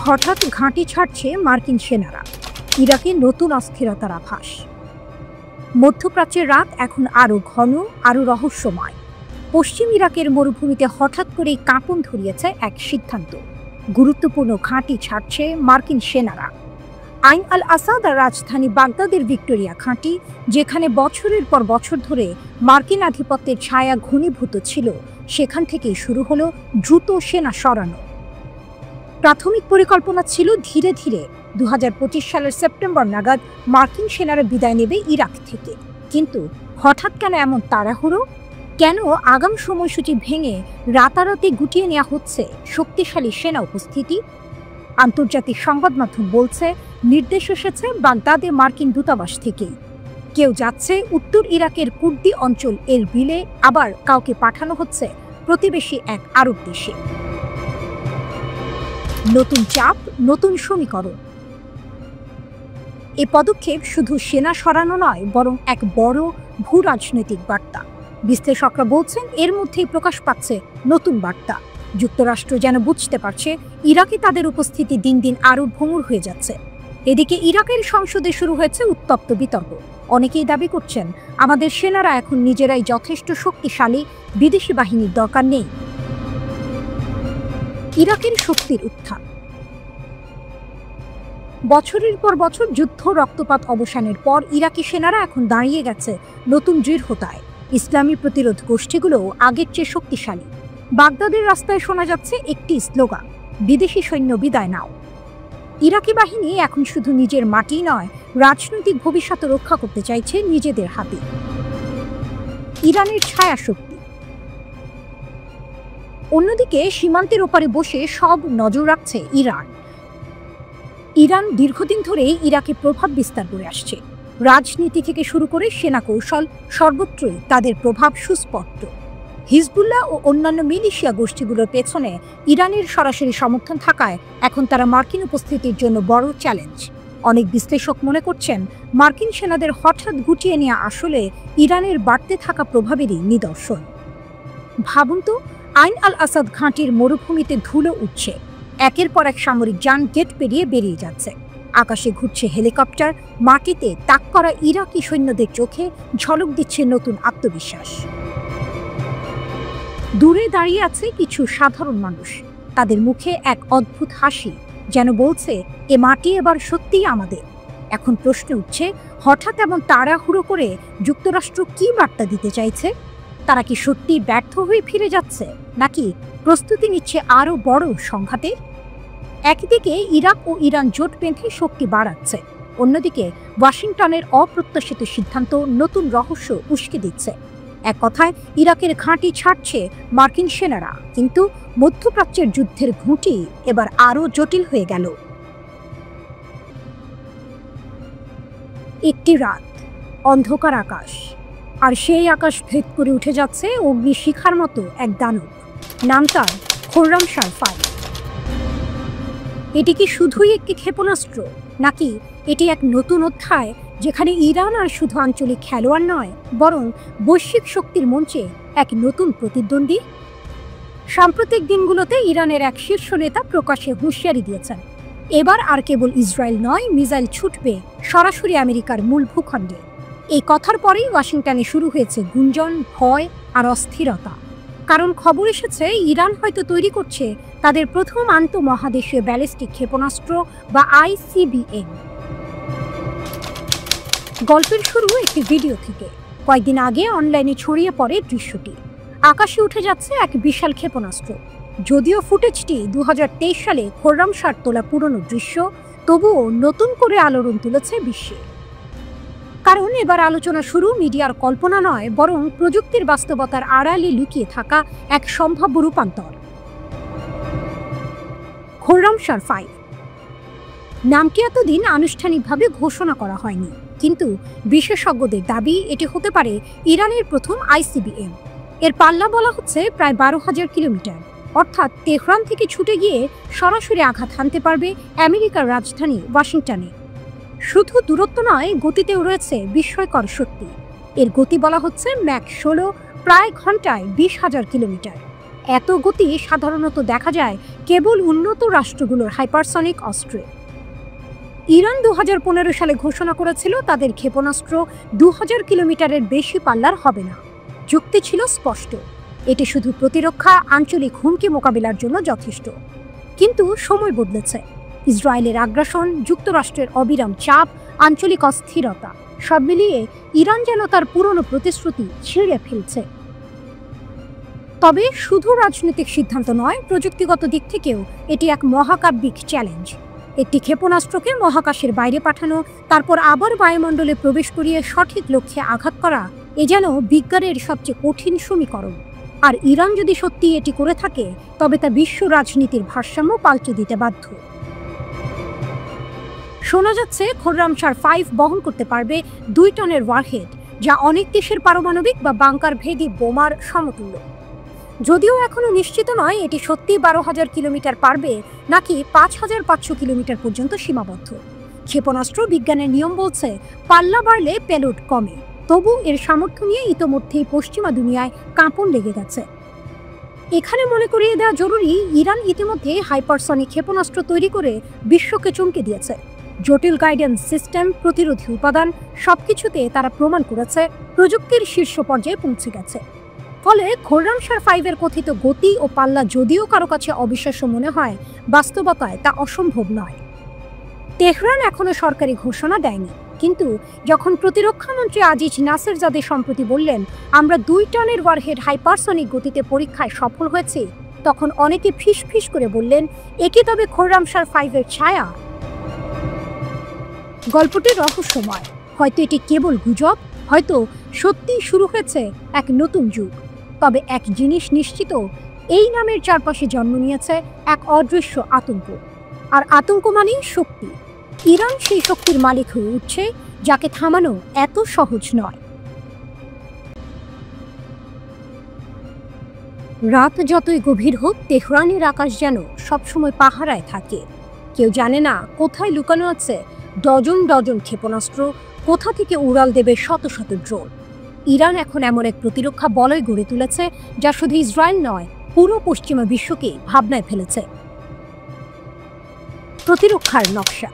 হঠাৎ ঘাঁটি ছাড়ছে মার্কিন সেনারা, ইরাকে নতুন অস্থিরতার আভাস। মধ্যপ্রাচ্যের রাত এখন আরও ঘন, আরও রহস্যময়। পশ্চিম ইরাকের মরুভূমিতে হঠাৎ করেই কাঁপন ধরিয়েছে এক সিদ্ধান্ত। গুরুত্বপূর্ণ ঘাঁটি ছাড়ছে মার্কিন সেনারা। আইন আল আসাদ আর রাজধানী বাগদাদের ভিক্টোরিয়া ঘাঁটি, যেখানে বছরের পর বছর ধরে মার্কিন আধিপত্যের ছায়া ঘনীভূত ছিল, সেখান থেকেই শুরু হলো দ্রুত সেনা সরানো। প্রাথমিক পরিকল্পনা ছিল ধীরে ধীরে 2025 সালের সেপ্টেম্বর নাগাদ মার্কিন সেনারা বিদায় নেবে ইরাক থেকে। কিন্তু হঠাৎ কেন এমন তাড়াহুড়ো? কেন আগাম সময়সূচি ভেঙে রাতারাতি গুটিয়ে নেওয়া হচ্ছে শক্তিশালী সেনা উপস্থিতি? আন্তর্জাতিক সংবাদ মাধ্যম বলছে, নির্দেশ এসেছে বাগদাদে মার্কিন দূতাবাস থেকেই। কেউ যাচ্ছে উত্তর ইরাকের কুর্দি অঞ্চল এরবিলে, আবার কাউকে পাঠানো হচ্ছে প্রতিবেশী এক আরব দেশে। নতুন চাপ, নতুন সমীকরণ। এ পদক্ষেপ শুধু সেনা সরানো নয়, বরং এক বড় ভূ রাজনৈতিক বার্তা। বিশ্লেষকরা বলছেন, এর মধ্যেই প্রকাশ পাচ্ছে নতুন বার্তা। যুক্তরাষ্ট্র যেন বুঝতে পারছে ইরাকে তাদের উপস্থিতি দিন দিন আরও ভঙ্গুর হয়ে যাচ্ছে। এদিকে ইরাকের সংসদে শুরু হয়েছে উত্তপ্ত বিতর্ক। অনেকেই দাবি করছেন, আমাদের সেনারা এখন নিজেরাই যথেষ্ট শক্তিশালী, বিদেশি বাহিনীর দরকার নেই। ইরাকের শক্তির উত্থান। বছরের পর বছর যুদ্ধ, রক্তপাত অবসানের পর ইরাকি সেনারা এখন দাঁড়িয়ে গেছে নতুন দৃঢ়তায়। ইসলামী প্রতিরোধ গোষ্ঠীগুলো আগের চেয়ে শক্তিশালী। বাগদাদের রাস্তায় শোনা যাচ্ছে একটি স্লোগান, বিদেশি সৈন্য বিদায় নাও। ইরাকি বাহিনী এখন শুধু নিজের মাটি নয়, রাজনৈতিক ভবিষ্যৎ রক্ষা করতে চাইছে নিজেদের হাতে। ইরানের ছায়া শক্তি। অন্যদিকে সীমান্তের ওপারে বসে সব নজর রাখছে ইরান। ইরান দীর্ঘদিন ধরে ইরাকে প্রভাব বিস্তার করে আসছে। রাজনীতি থেকে শুরু করে সেনা কৌশল, সর্বত্রই তাদের প্রভাব সুস্পষ্ট। হিজবুল্লাহ ও অন্যান্য মিলিশিয়া গোষ্ঠীগুলোর পেছনে ইরানের সরাসরি সমর্থন থাকায় এখন তারা মার্কিন উপস্থিতির জন্য বড় চ্যালেঞ্জ। অনেক বিশ্লেষক মনে করছেন, মার্কিন সেনাদের হঠাৎ গুটিয়ে নেওয়া আসলে ইরানের বাড়তে থাকা প্রভাবেরই নিদর্শন। ভাবুন তো, আইন আল আসাদ ঘাঁটির মরুভূমিতে ধুলো উঠছে, একের পর এক সামরিক যান গেট পেরিয়ে বেরিয়ে যাচ্ছে। আকাশে ঘুরছে হেলিকপ্টার, মাটিতে তাক করা ইরাকি সৈন্যদের চোখে ঝলক দিচ্ছে নতুন আত্মবিশ্বাস। দূরে দাঁড়িয়ে আছে কিছু সাধারণ মানুষ, তাদের মুখে এক অদ্ভুত হাসি, যেন বলছে, এ মাটি এবার সত্যিই আমাদের। এখন প্রশ্ন উঠছে, হঠাৎ এমন তাড়াহুড়ো করে যুক্তরাষ্ট্র কি বার্তা দিতে চাইছে? তারা কি সত্যি ব্যর্থ হয়ে ফিরে যাচ্ছে, নাকি প্রস্তুতি নিচ্ছে আরও বড় সংঘাতে? একদিকে ইরাক ও ইরান জোট বেঁধে শক্তি বাড়াচ্ছে, অন্যদিকে ওয়াশিংটনের অপ্রত্যাশিত সিদ্ধান্ত নতুন রহস্য উস্কে দিচ্ছে। এক কথায়, ইরাকের ঘাঁটি ছাড়ছে মার্কিন সেনারা, কিন্তু মধ্যপ্রাচ্যের যুদ্ধের ঘুঁটি এবার আরও জটিল হয়ে গেল। একটি রাত, অন্ধকার আকাশ, আর সেই আকাশ ভেদ করে উঠে যাচ্ছে অগ্নিশিখার মতো এক দানব। নাম তার খোররামশাহ 5। এটি কি শুধুই একটি ক্ষেপণাস্ত্র, নাকি এটি এক নতুন অধ্যায়, যেখানে ইরান আর শুধু আঞ্চলিক খেলোয়াড় নয়, বরং বৈশ্বিক শক্তির মঞ্চে এক নতুন প্রতিদ্বন্দ্বী? সাম্প্রতিক দিনগুলোতে ইরানের এক শীর্ষ নেতা প্রকাশ্যে হুঁশিয়ারি দিয়েছেন, এবার আর কেবল ইসরায়েল নয়, মিসাইল ছুটবে সরাসরি আমেরিকার মূল ভূখণ্ডে। এই কথার পরেই ওয়াশিংটনে শুরু হয়েছে গুঞ্জন, ভয় আর অস্থিরতা। কারণ খবর এসেছে, ইরান হয়তো তৈরি করছে তাদের প্রথম আন্তঃমহাদেশীয় ব্যালিস্টিক ক্ষেপণাস্ত্র বা ICBM। গল্পের শুরু একটি ভিডিও থেকে। কয়েকদিন আগে অনলাইনে ছড়িয়ে পড়ে দৃশ্যটি। আকাশে উঠে যাচ্ছে এক বিশাল ক্ষেপণাস্ত্র। যদিও ফুটেজটি 2023 সালে খোররামশাহর তোলা পুরনো দৃশ্য, তবুও নতুন করে আলোড়ন তুলেছে বিশ্বে। কারণ এবার আলোচনা শুরু মিডিয়ার কল্পনা নয়, বরং প্রযুক্তির বাস্তবতার আড়ালে লুকিয়ে থাকা এক সম্ভাব্য রূপান্তর। খোররামশাহ 5 নামটি এতদিন আনুষ্ঠানিকভাবে ঘোষণা করা হয়নি, কিন্তু বিশেষজ্ঞদের দাবি এটি হতে পারে ইরানের প্রথম ICBM। এর পাল্লা বলা হচ্ছে প্রায় 12,000 কিলোমিটার, অর্থাৎ তেহরান থেকে ছুটে গিয়ে সরাসরি আঘাত হানতে পারবে আমেরিকার রাজধানী ওয়াশিংটনে। শুধু দূরত্ব নয়, গতিতেও রয়েছে বিস্ময়কর শক্তি। এর গতি বলা হচ্ছে ম্যাক 16, প্রায় ঘন্টায় 20,000 কিলোমিটার। এত গতি সাধারণত দেখা যায় কেবল উন্নত রাষ্ট্রগুলোর হাইপারসনিক অস্ত্রে। ইরান 2015 সালে ঘোষণা করেছিল তাদের ক্ষেপণাস্ত্র 2000 কিলোমিটারের বেশি পাল্লার হবে না। যুক্তি ছিল স্পষ্ট, এটি শুধু প্রতিরক্ষা, আঞ্চলিক হুমকি মোকাবিলার জন্য যথেষ্ট। কিন্তু সময় বদলেছে। ইসরায়েলের আগ্রাসন, যুক্তরাষ্ট্রের অবিরাম চাপ, আঞ্চলিক অস্থিরতা সব মিলিয়ে ইরান যেন তার পুরনো প্রতিশ্রুতি ছিঁড়ে ফেলছে। তবে শুধু রাজনৈতিক সিদ্ধান্ত নয়, প্রযুক্তিগত দিক থেকেও এটি এক মহাকাব্যিক চ্যালেঞ্জ। একটি ক্ষেপণাস্ত্রকে মহাকাশের বাইরে পাঠানো, তারপর আবার বায়ুমণ্ডলে প্রবেশ করিয়ে সঠিক লক্ষ্যে আঘাত করা, এ যেন বিজ্ঞানের সবচেয়ে কঠিন সমীকরণ। আর ইরান যদি সত্যি এটি করে থাকে, তবে তা বিশ্ব রাজনীতির ভারসাম্য পাল্টে দিতে বাধ্য। শোনা যাচ্ছে খোররামশার 5 বহন করতে পারবে 2 টনের ওয়ারহেড, যা অনেক দেশের পারমাণবিক বা বাংকার ভেদী বোমার সমতুল্য। যদিও এখনো নিশ্চিত নয় এটি সত্যি 12,000 কিলোমিটার পারবে নাকি 5,500 কিলোমিটার পর্যন্ত সীমাবদ্ধ। ক্ষেপণাস্ত্র বিজ্ঞানের নিয়ম বলছে পাল্লা বাড়লে পেলোড কমে, তবু এর সামর্থ্য নিয়ে ইতোমধ্যেই পশ্চিমা দুনিয়ায় কাঁপন লেগে গেছে। এখানে মনে করিয়ে দেওয়া জরুরি, ইরান ইতিমধ্যে হাইপারসনিক ক্ষেপণাস্ত্র তৈরি করে বিশ্বকে চমকে দিয়েছে। জটিল গাইডেন্স সিস্টেম, প্রতিরোধী উপাদান সবকিছুতে তারা প্রমাণ করেছে প্রযুক্তির শীর্ষ পর্যায়ে পৌঁছে গেছে। ফলে খোররামশার 5-এর কথিত গতি ও পাল্লা যদিও কারো কাছে অবিশ্বাস্য মনে হয়, বাস্তবতায় তা অসম্ভব নয়। তেহরান এখনো সরকারি ঘোষণা দেয়নি, কিন্তু যখন প্রতিরক্ষামন্ত্রী আজিজ নাসেরজাদে সম্প্রতি বললেন আমরা 2 টনের ওয়ারহেড হাইপারসনিক গতিতে পরীক্ষায় সফল হয়েছি, তখন অনেকে ফিস করে বললেন একে তবে খোররামশার 5-এর ছায়া। গল্পটি রহস্যময়। হয়তো এটি কেবল গুজব, হয়তো সত্যি শুরু হয়েছে এক নতুন যুগ। তবে এক জিনিস নিশ্চিত, এই নামের চারপাশে জন্ম নিয়েছে এক অদৃশ্য আতঙ্ক। আর আতঙ্ক মানেই শক্তি। ইরান সেই শক্তির মালিক হয়ে উঠছে, যাকে থামানো এত সহজ নয়। রাত যতই গভীর হোক, তেহরানের আকাশ যেন সবসময় পাহারায় থাকে। কেউ জানে না কোথায় লুকানো আছে ডজন ডজন ক্ষেপণাস্ত্র, কোথা থেকে উড়াল দেবে শত শত ড্রোন। ইরান এখন এমন এক প্রতিরক্ষা বলয় গড়ে তুলেছে যা শুধু ইসরায়েল নয়, পুরো পশ্চিমা বিশ্বকে ভাবনায় ফেলেছে। প্রতিরক্ষার নকশা।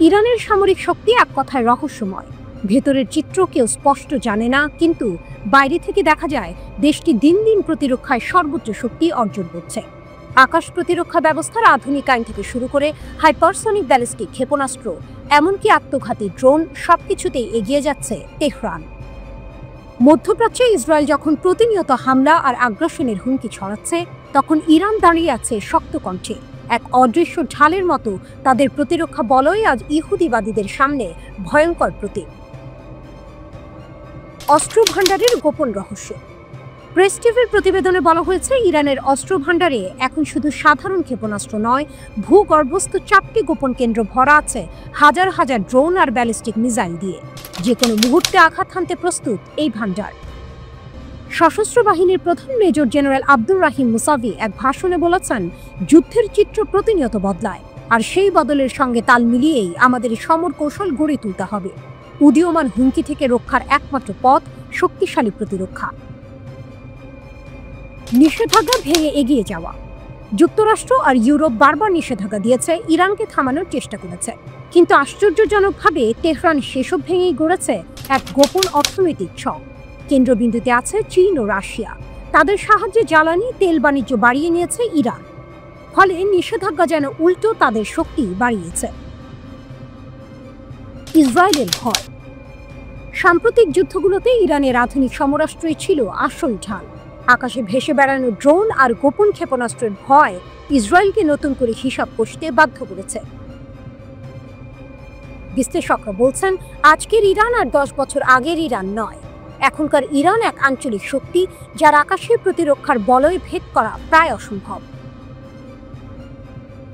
ইরানের সামরিক শক্তি এক কথায় রহস্যময়। ভেতরের চিত্র কেউ স্পষ্ট জানে না, কিন্তু বাইরে থেকে দেখা যায় দেশটি দিন দিন প্রতিরক্ষায় সর্বোচ্চ শক্তি অর্জন করছে। আকাশ প্রতিরক্ষা ব্যবস্থার আধুনিকায়ন থেকে শুরু করে হাইপারসনিক ব্যালিস্টিক ক্ষেপণাস্ত্র, এমনকি আত্মঘাতী ড্রোন, সবকিছুতেই এগিয়ে যাচ্ছে তেহরান। মধ্যপ্রাচ্যে ইসরায়েল যখন প্রতিনিয়ত হামলা আর আগ্রাসনের হুমকি ছড়াচ্ছে, তখন ইরান দাঁড়িয়ে আছে শক্ত কণ্ঠে। এক অদৃশ্য ঢালের মতো তাদের প্রতিরক্ষা বলয় আজ ইহুদিবাদীদের সামনে ভয়ঙ্কর প্রতীক। অস্ত্র ভাণ্ডারের গোপন রহস্য। প্রেস টিভির প্রতিবেদনে বলা হয়েছে ইরানের অস্ত্র ভাণ্ডারে এখন শুধু সাধারণ ক্ষেপণাস্ত্র নয়, ভূগর্ভস্থ 4টি গোপন কেন্দ্র ভরা আছে হাজার হাজার ড্রোন আর ব্যালিস্টিক মিসাইল দিয়ে। যে কোনো মুহূর্তে আঘাত হানতে প্রস্তুত এই ভাণ্ডার। সশস্ত্র বাহিনীর প্রধান মেজর জেনারেল আব্দুর রাহিম মুসাভি এক ভাষণে বলেছেন, যুদ্ধের চিত্র প্রতিনিয়ত বদলায়, আর সেই বদলের সঙ্গে তাল মিলিয়েই আমাদের সমর কৌশল গড়ে তুলতে হবে। উদীয়মান হুমকি থেকে রক্ষার একমাত্র পথ শক্তিশালী প্রতিরক্ষা। নিষেধাজ্ঞা ভেঙে এগিয়ে যাওয়া। যুক্তরাষ্ট্র আর ইউরোপ বারবার নিষেধাজ্ঞা দিয়েছে, ইরানকে থামানোর চেষ্টা করেছে, কিন্তু আশ্চর্যজনকভাবে তেহরান সেসব ভেঙেই গড়েছে এক গোপন অর্থনৈতিক ছক। কেন্দ্রবিন্দুতে আছে চীন ও রাশিয়া। তাদের সাহায্যে জ্বালানি, তেল বাণিজ্য বাড়িয়ে নিয়েছে ইরান। ফলে নিষেধাজ্ঞা যেন উল্টো তাদের শক্তি বাড়িয়েছে। ইসরায়েলের ভয়। সাম্প্রতিক যুদ্ধগুলোতে ইরানের আধুনিক সমরাস্ত্রই ছিল আসল ঢাল। আকাশে ভেসে বেড়ানো ড্রোন আর গোপন ক্ষেপণাস্ত্রের ভয় ইসরায়েলকে নতুন করে হিসাব কষতে বাধ্য করেছে। বিশ্লেষকরা বলছেন, আজকের ইরান আর 10 বছর আগের ইরান নয়। এখনকার ইরান এক আঞ্চলিক শক্তি, যার আকাশে প্রতিরক্ষার বলয় ভেদ করা প্রায় অসম্ভব।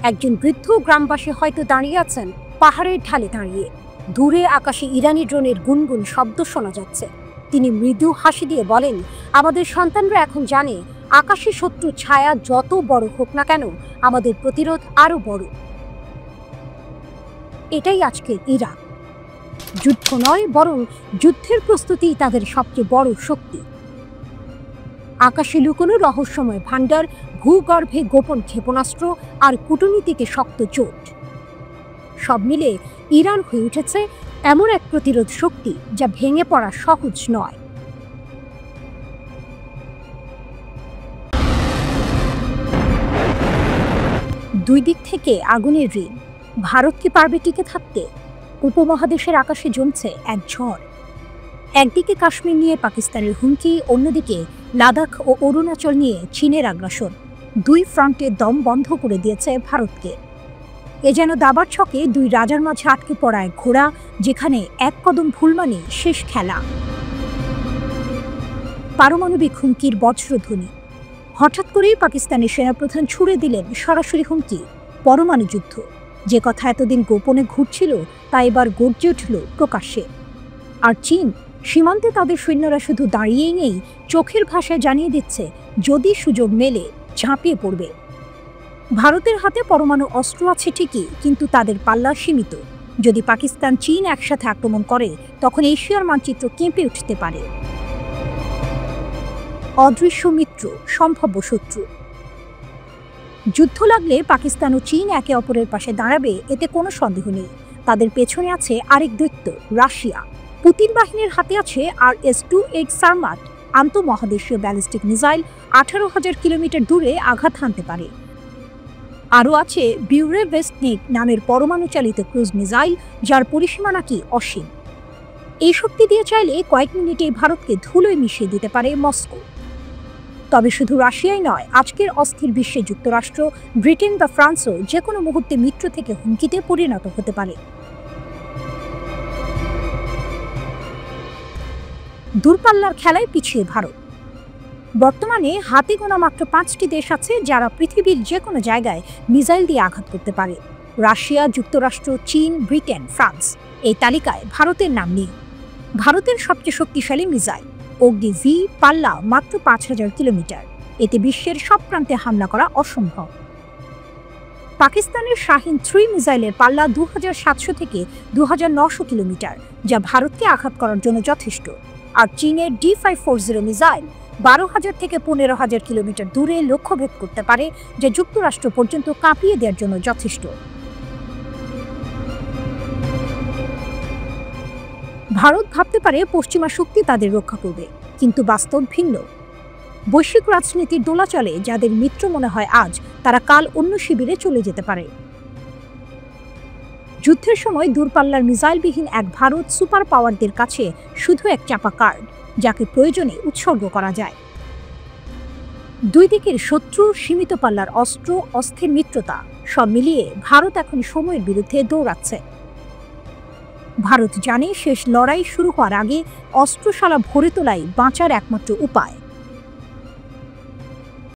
একজন বৃদ্ধ গ্রামবাসী হয়তো দাঁড়িয়ে আছেন পাহাড়ের ঢালে দাঁড়িয়ে। দূরে আকাশে ইরানি ড্রোনের গুনগুন শব্দ শোনা যাচ্ছে। তিনি মৃদু হাসি দিয়ে বলেন, আমাদের সন্তানরা এখন জানে আকাশে শত্রু ছায়া যত বড় হোক না কেন, আমাদের প্রতিরোধ আরো বড়। এটাই আজকের ইরান। যুদ্ধ নয়, বরং যুদ্ধের প্রস্তুতি তাদের সবচেয়ে বড় শক্তি। আকাশে লুকোনো রহস্যময় ভাণ্ডার, ভূগর্ভে গোপন ক্ষেপণাস্ত্র আর কূটনীতিতে শক্ত জোট, সব মিলে ইরান হয়ে উঠেছে এমন এক প্রতিরোধ শক্তি যা ভেঙে পড়া সহজ নয়। দুই দিক থেকে আগুনের ঋণ। ভারত কি পারবে টিকে থাকতে? উপমহাদেশের আকাশে জমছে এক ঝড়। একদিকে কাশ্মীর নিয়ে পাকিস্তানের হুমকি, অন্যদিকে লাদাখ ও অরুণাচল নিয়ে চীনের আগ্রাসন। দুই ফ্রন্টে দম বন্ধ করে দিয়েছে ভারতকে। এ যেন দাবার ছকে দুই রাজার মাঝে আটকে পড়া এক ঘোড়া, যেখানে এক কদম ভুল মানে শেষ খেলা। পারমাণবিক হুমকির বজ্রধ্বনি। হঠাৎ করেই পাকিস্তানের সেনাপ্রধান ছুড়ে দিলেন সরাসরি হুমকি, পরমাণু যুদ্ধ। যে কথা এতদিন গোপনে ঘুরছিল তা এবার গর্জে উঠল প্রকাশ্যে। আর চীন সীমান্তে তাদের সৈন্যরা শুধু দাঁড়িয়েই নেই, চোখের ভাষায় জানিয়ে দিচ্ছে যদি সুযোগ মেলে ঝাঁপিয়ে পড়বে। ভারতের হাতে পরমাণু অস্ত্র আছে ঠিকই, কিন্তু তাদের পাল্লা সীমিত। যদি পাকিস্তান চীন একসাথে আক্রমণ করে, তখন এশিয়ার মানচিত্র কেঁপে উঠতে পারে। অদৃশ্য মিত্র, সম্ভাব্য শত্রু। যুদ্ধ লাগলে পাকিস্তান ও চীন একে অপরের পাশে দাঁড়াবে, এতে কোনো সন্দেহ নেই। তাদের পেছনে আছে আরেক দৈত্য, রাশিয়া। পুতিন বাহিনীর হাতে আছে RS-28 সারমাট আন্তঃমহাদেশীয় ব্যালিস্টিক মিসাইল, 18,000 কিলোমিটার দূরে আঘাত হানতে পারে। আরও আছে বিউরেভেস্টনিক নামের পরমাণু চালিত ক্রুজ মিসাইল, যার পরিসীমা নাকি অসীম। এই শক্তি দিয়ে চাইলে কয়েক মিনিটেই ভারতকে ধুলোয় মিশিয়ে দিতে পারে মস্কো। তবে শুধু রাশিয়াই নয়, আজকের অস্থির বিশ্বে যুক্তরাষ্ট্র, ব্রিটেন বা ফ্রান্সও যে কোনো মুহূর্তে মিত্র থেকে হুমকিতে পরিণত হতে পারে। দূরপাল্লার খেলায় পিছিয়ে ভারত। বর্তমানে হাতে গোনা মাত্র 5টি দেশ আছে যারা পৃথিবীর যে কোনো জায়গায় মিসাইল দিয়ে আঘাত করতে পারে। রাশিয়া, যুক্তরাষ্ট্র, চীন, ব্রিটেন, ফ্রান্স। এই তালিকায় ভারতের নাম নেই। ভারতের সবচেয়ে শক্তিশালী মিসাইল অগ্নি-ভি পাল্লা মাত্র 5,000 কিলোমিটার। এতে বিশ্বের সব প্রান্তে হামলা করা অসম্ভব। পাকিস্তানের শাহিন-3 মিসাইলের পাল্লা 2,700 থেকে 2,900 কিলোমিটার, যা ভারতকে আঘাত করার জন্য যথেষ্ট। আর চীনের D540 মিসাইল 12,000 থেকে 15,000 কিলোমিটার দূরে লক্ষ্যভেদ করতে পারে, যা যুক্তরাষ্ট্র পর্যন্ত কাঁপিয়ে দেওয়ার জন্য যথেষ্ট। ভারত ভাবতে পারে পশ্চিমা শক্তি তাদের রক্ষা করবে, কিন্তু বাস্তব ভিন্ন। বৈশ্বিক রাজনীতির দোলাচলে যাদের মিত্র মনে হয় আজ, তারা কাল অন্য শিবিরে চলে যেতে পারে। যুদ্ধের সময় দূরপাল্লার মিসাইলবিহীন এক ভারত সুপার পাওয়ারদের কাছে শুধু এক চাপা কার্ড, যাকে প্রয়োজনে উৎসর্গ করা যায়। দুই দিকের শত্রু, সীমিত পাল্লার অস্ত্র, অস্থির মিত্রতা, সব মিলিয়ে ভারত এখন সময়ের বিরুদ্ধে দৌড়াচ্ছে। ভারত জানে শেষ লড়াই শুরু হওয়ার আগে অস্ত্রশালা ভরে তোলাই বাঁচার একমাত্র উপায়।